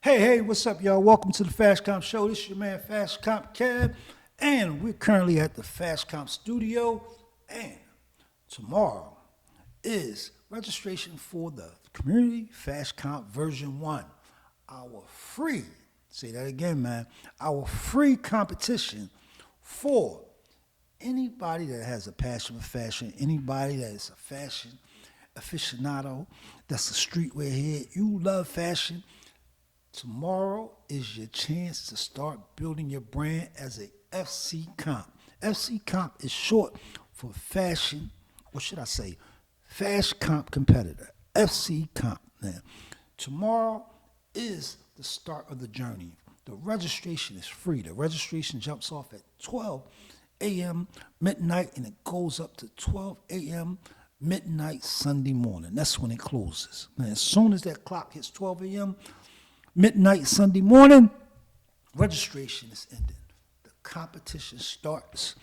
Hey, what's up, y'all? Welcome to the Fashcomp Show. This is your man, Fashcomp Cab, and we're currently at the Fashcomp Studio. And tomorrow is registration for the Community Fashcomp Version 1, our free, say that again, man, our free competition for anybody that has a passion for fashion, anybody that is a fashion aficionado, that's a streetwear head, you love fashion. Tomorrow is your chance to start building your brand as a FC Comp. FC Comp is short for fashion, or should I say, Fashcomp competitor. FC Comp. Now, tomorrow is the start of the journey. The registration is free. The registration jumps off at 12 a.m. midnight and it goes up to 12 a.m. midnight Sunday morning. That's when it closes. Now, as soon as that clock hits 12 a.m., midnight Sunday morning, registration is ended. The competition starts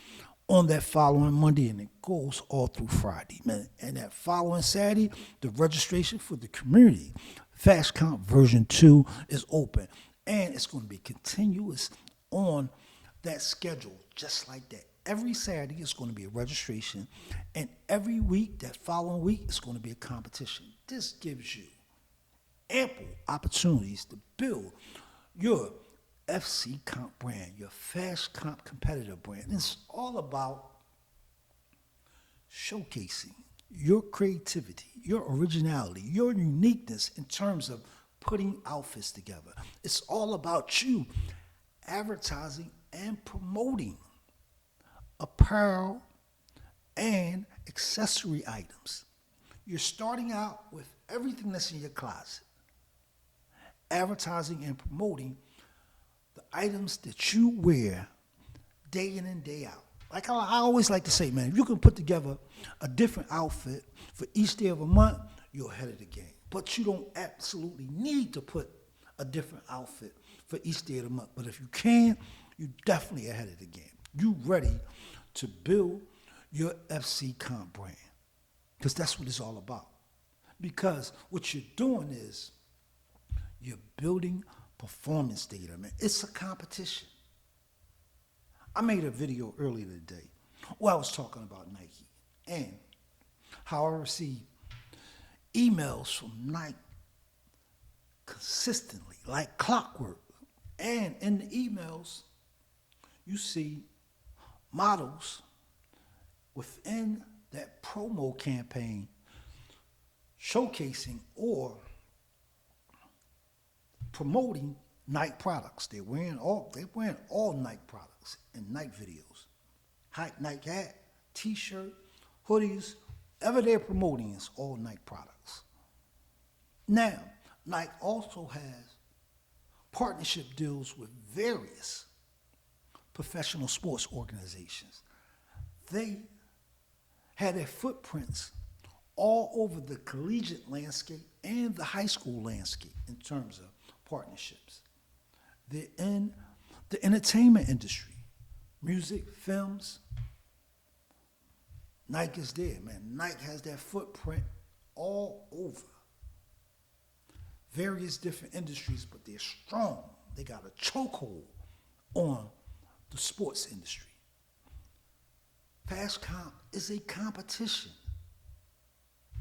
on that following Monday and it goes all through Friday, man. And that following Saturday, the registration for the community Fashcomp version 2 is open. And it's going to be continuous on that schedule, just like that. Every Saturday is going to be a registration, and every week, that following week, it's going to be a competition. This gives you ample opportunities to build your FC Comp brand, your Fashcomp competitor brand. It's all about showcasing your creativity, your originality, your uniqueness in terms of putting outfits together. It's all about you advertising and promoting apparel and accessory items. You're starting out with everything that's in your closet, advertising and promoting the items that you wear day in and day out. Like I always like to say, man, if you can put together a different outfit for each day of a month, you're ahead of the game. But you don't absolutely need to put a different outfit for each day of the month. But if you can, you're definitely ahead of the game. You ready to build your FC Comp brand, because that's what it's all about. Because what you're doing is you're building performance data, man. It's a competition. I made a video earlier today where I was talking about Nike and how I receive emails from Nike consistently, like clockwork. And in the emails, you see models within that promo campaign showcasing or promoting Nike products. They're wearing all Nike products in Nike videos. Nike hat, t-shirt, hoodies, whatever they're promoting is all Nike products. Now, Nike also has partnership deals with various professional sports organizations. They had their footprints all over the collegiate landscape and the high school landscape in terms of partnerships. They're in the entertainment industry, music, films. Nike is there, man. Nike has that footprint all over various different industries, but they're strong. They got a chokehold on the sports industry. Fashcomp is a competition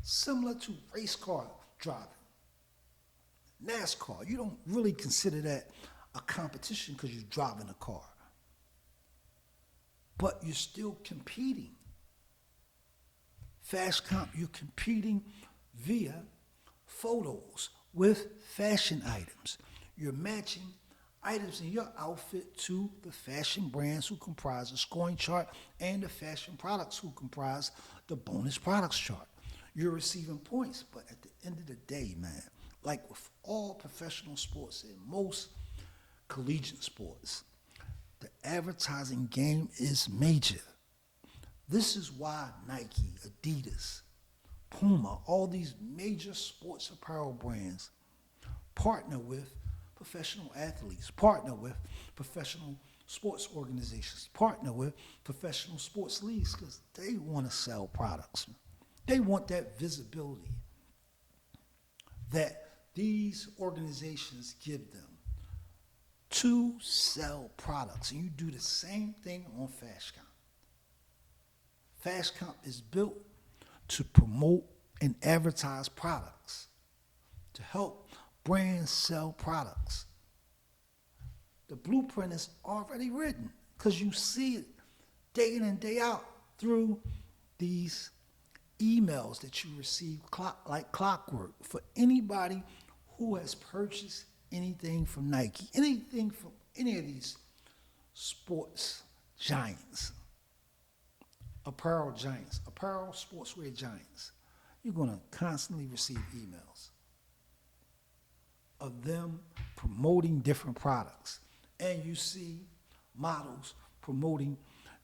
similar to race car driving. NASCAR, you don't really consider that a competition because you're driving a car. But you're still competing. Fashcomp, you're competing via photos with fashion items. You're matching items in your outfit to the fashion brands who comprise the scoring chart and the fashion products who comprise the bonus products chart. You're receiving points, but at the end of the day, man, like with all professional sports and most collegiate sports, the advertising game is major. This is why Nike, Adidas, Puma, all these major sports apparel brands partner with professional athletes, partner with professional sports organizations, partner with professional sports leagues because they want to sell products. They want that visibility that these organizations give them to sell products. And you do the same thing on Fashcomp. Fashcomp is built to promote and advertise products, to help brands sell products. The blueprint is already written because you see it day in and day out through these emails that you receive like clockwork for anybody who has purchased anything from Nike, anything from any of these sports giants, apparel giants, apparel sportswear giants. You're going to constantly receive emails of them promoting different products. And you see models promoting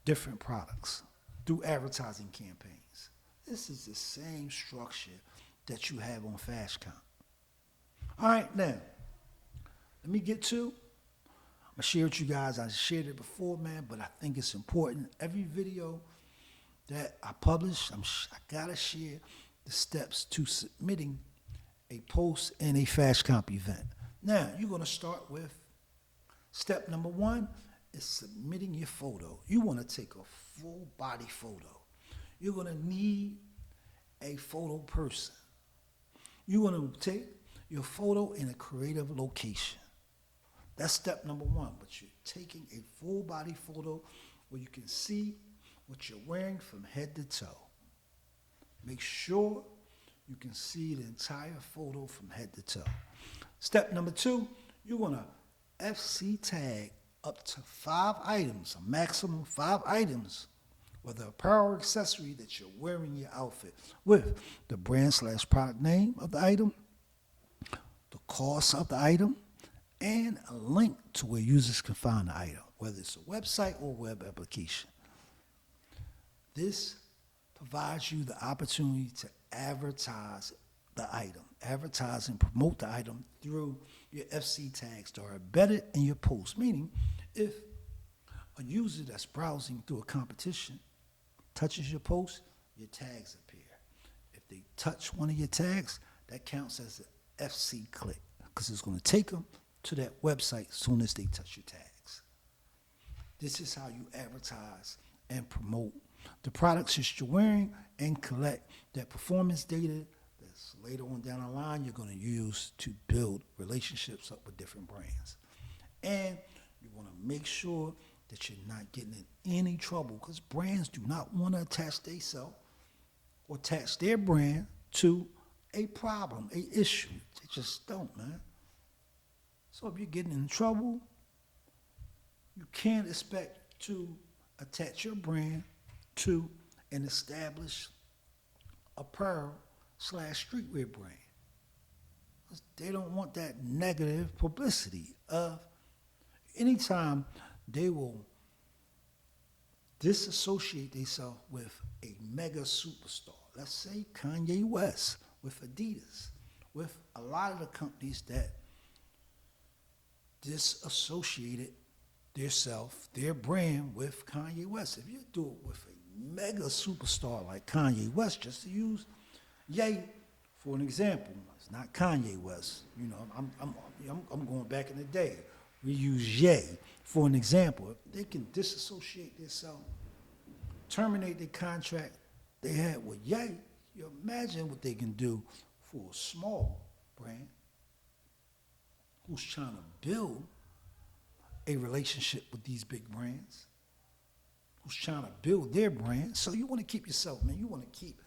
different products through advertising campaigns. This is the same structure that you have on Fashcomp. All right, now, let me get to, I'm going to share with you guys, I shared it before, man, but I think it's important. Every video that I publish, I got to share the steps to submitting a post in a Fashcomp event. Now, you're going to start with step number 1 is submitting your photo. You want to take a full body photo. You're going to need a photo person. You want to take your photo in a creative location. That's step number 1, but you're taking a full body photo where you can see what you're wearing from head to toe. Make sure you can see the entire photo from head to toe. Step number 2, you want to FC tag up to 5 items, a maximum 5 items, with the apparel or accessory that you're wearing your outfit with the brand/product name of the item, the cost of the item, and a link to where users can find the item, whether it's a website or web application. This provides you the opportunity to advertise the item, advertise and promote the item through your FC tags that are embedded in your post. Meaning, if a user that's browsing through a competition touches your post, your tags appear. If they touch one of your tags, that counts as an FC click because it's going to take them to that website as soon as they touch your tags. This is how you advertise and promote the products that you're wearing and collect that performance data that's later on down the line you're going to use to build relationships up with different brands. And you want to make sure that you're not getting in any trouble because brands do not want to attach themselves or attach their brand to a problem, a issue. They just don't, man. So if you're getting in trouble, you can't expect to attach your brand to an established apparel/streetwear brand. They don't want that negative publicity of anytime they will disassociate themselves with a mega superstar. Let's say Kanye West with Adidas, with a lot of the companies that disassociated their brand with Kanye West. If you do it with a mega superstar like Kanye West, just to use Ye for an example, it's not Kanye West. You know, I'm going back in the day. We use Ye for an example. If they can disassociate themselves, terminate the contract they had with Ye, you imagine what they can do for a small brand who's trying to build a relationship with these big brands, who's trying to build their brand. So you want to keep yourself, man, you want to keep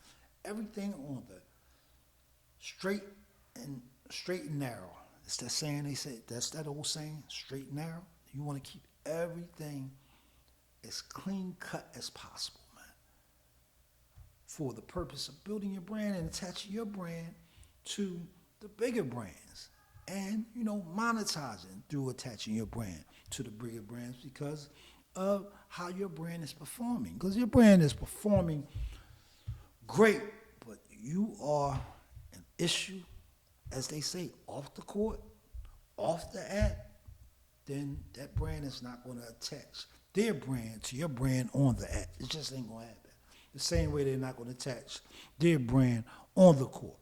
everything on the straight and narrow. It's that saying they say, that's that old saying, straight and narrow. You want to keep everything as clean cut as possible, man, for the purpose of building your brand and attaching your brand to the bigger brands. And, you know, monetizing through attaching your brand to the bigger brands because of how your brand is performing. Because your brand is performing great, but you are an issue, as they say, off the court, off the app, then that brand is not going to attach their brand to your brand on the app. It just ain't going to happen. The same way they're not going to attach their brand on the court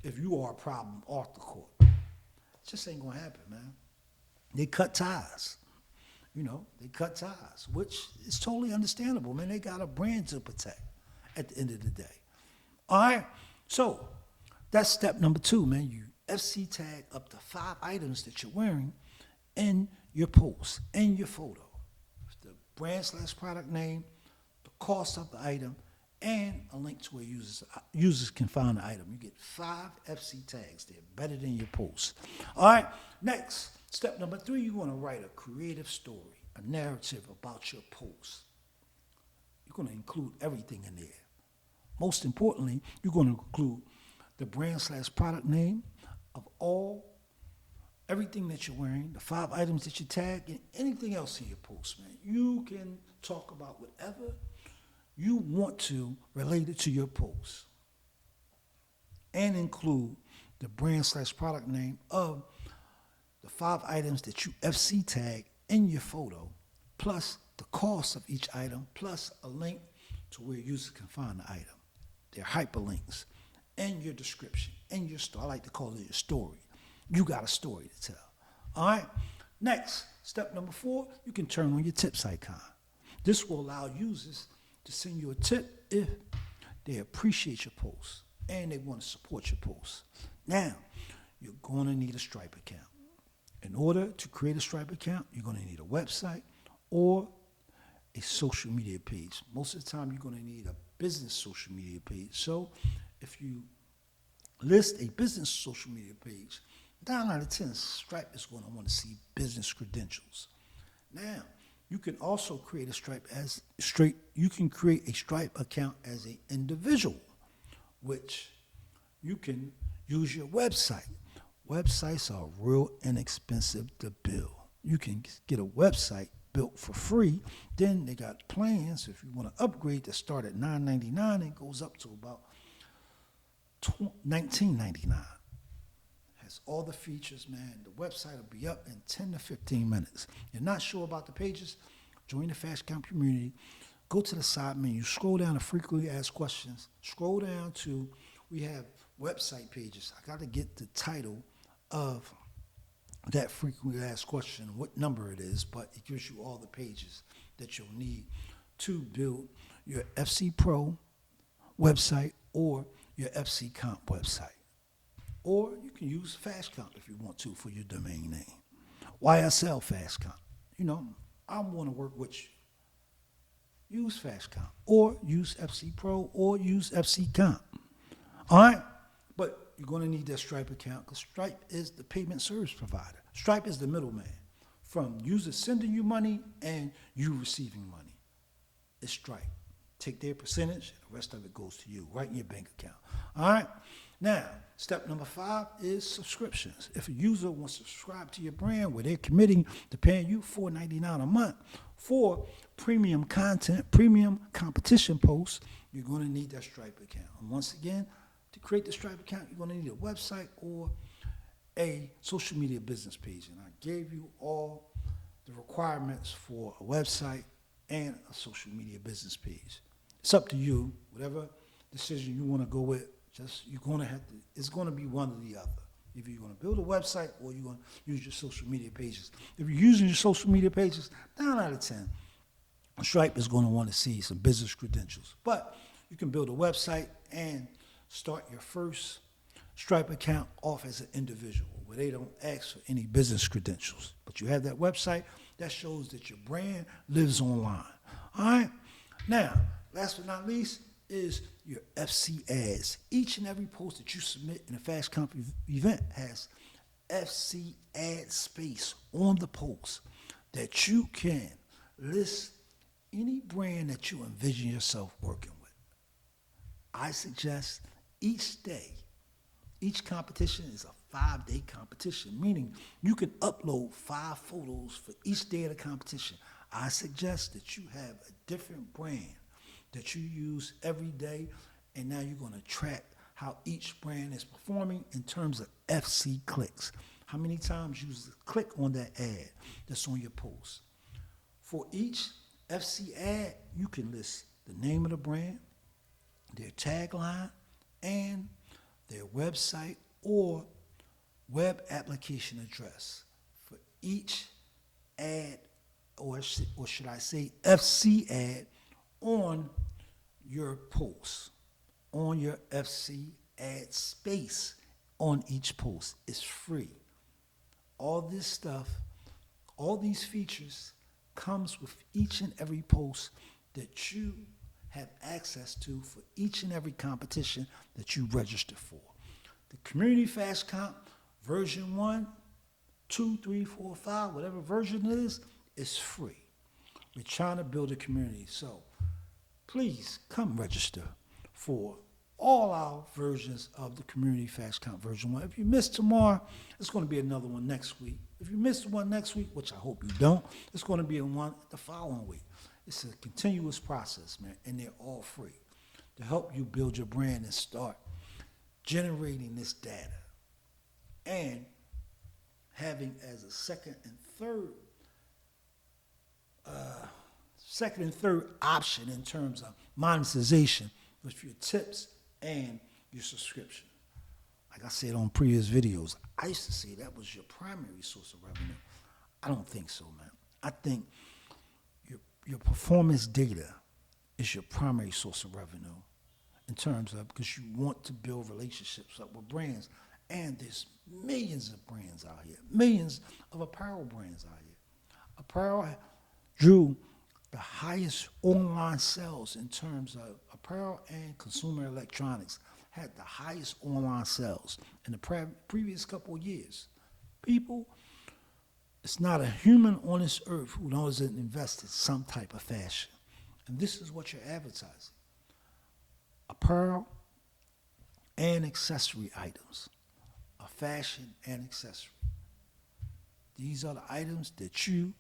if you are a problem off the court. It just ain't going to happen, man. They cut ties. They cut ties, which is totally understandable, man. They got a brand to protect at the end of the day. All right? So that's step number 2, man. You FC tag up to 5 items that you're wearing in your post, in your photo. The brand/product name, the cost of the item, and a link to where users can find the item. You get 5 FC tags. They're better than your post. All right, next, step number 3, you want to write a creative story, a narrative about your post. You're going to include everything in there. Most importantly, you're going to include the brand/product name of everything that you're wearing, the 5 items that you tag, and anything else in your post, man. You can talk about whatever you want to relate it to your post and include the brand/product name of the 5 items that you FC tag in your photo, plus the cost of each item, plus a link to where users can find the item. They're hyperlinks in your description, in your story. I like to call it your story. You got a story to tell. All right? Next, step number 4, you can turn on your tips icon. This will allow users to send you a tip if they appreciate your post and they want to support your post. Now, you're going to need a Stripe account. In order to create a Stripe account, you're going to need a website or a social media page. Most of the time, you're going to need a business social media page. So if you list a business social media page, 9 out of 10, Stripe is going to want to see business credentials. Now, you can also create you can create a Stripe account as an individual, which you can use your website. Websites are real inexpensive to build. You can get a website built for free. Then they got plans. If you want to upgrade, that start at $9.99 and goes up to about $19.99. Has all the features, man. The website will be up in 10 to 15 minutes. You're not sure about the pages? Join the Fashcomp community. Go to the side menu. Scroll down to frequently asked questions. Scroll down to, we have website pages. I got to get the title of that frequently asked question, what number it is, but it gives you all the pages that you'll need to build your FC Pro website or your FC Comp website. Or you can use Fashcomp if you want to for your domain name. Why I sell Fashcomp? I want to work with you. Use Fashcomp or use FC Pro or use FC Comp. All right? But you're going to need that Stripe account because Stripe is the payment service provider. Stripe is the middleman from users sending you money and you receiving money. It's Stripe. Take their percentage, the rest of it goes to you, right in your bank account. All right? Now, step number 5 is subscriptions. If a user wants to subscribe to your brand where they're committing to paying you $4.99 a month for premium content, premium competition posts, you're going to need that Stripe account. And once again, to create the Stripe account, you're going to need a website or a social media business page. And I gave you all the requirements for a website and a social media business page. It's up to you, whatever decision you want to go with. You're going to have to, it's going to be one or the other. Either you're going to build a website or you're going to use your social media pages. If you're using your social media pages, 9 out of 10, Stripe is going to want to see some business credentials. But you can build a website and start your first Stripe account off as an individual where they don't ask for any business credentials. But you have that website that shows that your brand lives online. All right? Now, last but not least is your FC ads. Each and every post that you submit in a Fashcomp event has FC ad space on the post that you can list any brand that you envision yourself working with. I suggest each day, each competition is a 5-day competition, meaning you can upload 5 photos for each day of the competition. I suggest that you have a different brand that you use every day, and now you're going to track how each brand is performing in terms of FC clicks. How many times users click on that ad that's on your post. For each FC ad, you can list the name of the brand, their tagline, and their website or web application address. for each ad, or should I say FC ad, on your post, on your FC ad space on each post. It's free. All this stuff, all these features comes with each and every post that you have access to for each and every competition that you register for. The Community Fashcomp version 1, 2, 3, 4, 5, whatever version it is free. We're trying to build a community. So please come register for all our versions of the Community Fashcomp version 1. If you miss tomorrow, it's going to be another one next week. If you miss one next week, which I hope you don't, it's going to be one the following week. It's a continuous process, man, and they're all free to help you build your brand and start generating this data and having as a second and third option in terms of monetization with your tips and your subscription. Like I said on previous videos, I used to say that was your primary source of revenue. I don't think so, man. I think your performance data is your primary source of revenue in terms of, because you want to build relationships up with brands. And there's millions of brands out here, millions of apparel brands out here. Apparel drew the highest online sales in terms of apparel and consumer electronics, had the highest online sales in the previous couple of years. People, it's not a human on this earth who doesn't invest in some type of fashion. And this is what you're advertising. Apparel and accessory items. A fashion and accessory. These are the items that you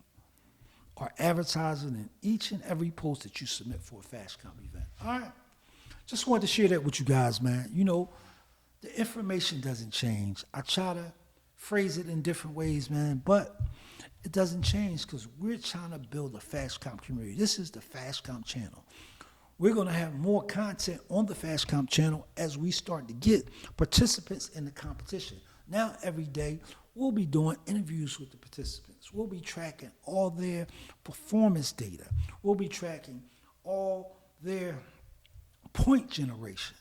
are advertising in each and every post that you submit for a Fashcomp event. All right? Just wanted to share that with you guys, man. You know, the information doesn't change. I try to phrase it in different ways, man, but it doesn't change because we're trying to build a Fashcomp community. This is the Fashcomp channel. We're going to have more content on the Fashcomp channel as we start to get participants in the competition. Now, every day, we'll be doing interviews with the participants. We'll be tracking all their performance data. We'll be tracking all their point generation.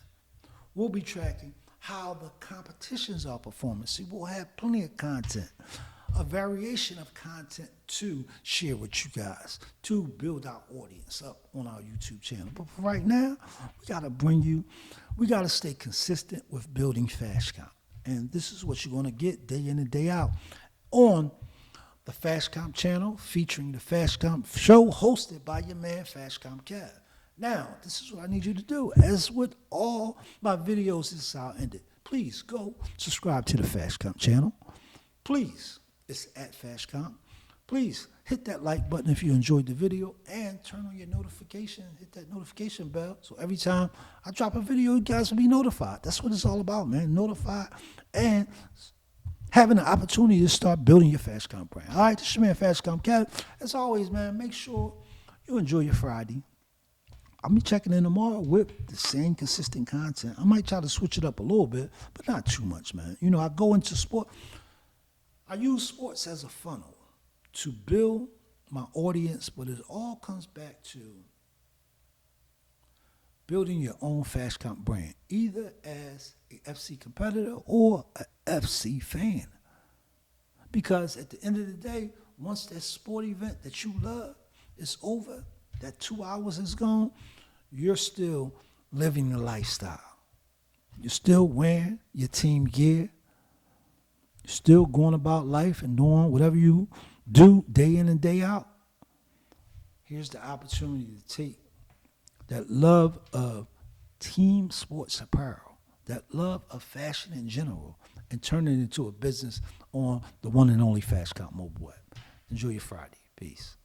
We'll be tracking how the competitions are performing. See, we'll have plenty of content, a variation of content to share with you guys, to build our audience up on our YouTube channel. But for right now, we got to stay consistent with building Fashcomp. And this is what you're going to get day in and day out on the Fashcomp channel, featuring the Fashcomp show hosted by your man, Fashcomp Cav. Now, this is what I need you to do. As with all my videos, this is how I ended. Please go subscribe to the Fashcomp channel. Please, it's at Fashcomp. Please hit that like button if you enjoyed the video and turn on your notification. Hit that notification bell so every time I drop a video, you guys will be notified. That's what it's all about, man. Notified and having the opportunity to start building your Fashcomp brand. All right, this is your man, Fashcomp Cat. As always, man, make sure you enjoy your Friday. I'll be checking in tomorrow with the same consistent content. I might try to switch it up a little bit, but not too much, man. You know, I go into sport. I use sports as a funnel to build my audience, but it all comes back to building your own Fashcomp brand, either as a FC competitor or a FC fan. Because at the end of the day, once that sport event that you love is over, that 2 hours is gone, you're still living the lifestyle. You're still wearing your team gear. You're still going about life and doing whatever you do day in and day out. Here's the opportunity to take that love of team sports apparel, that love of fashion in general, and turn it into a business on the one and only Fashcomp mobile web. Enjoy your Friday. Peace.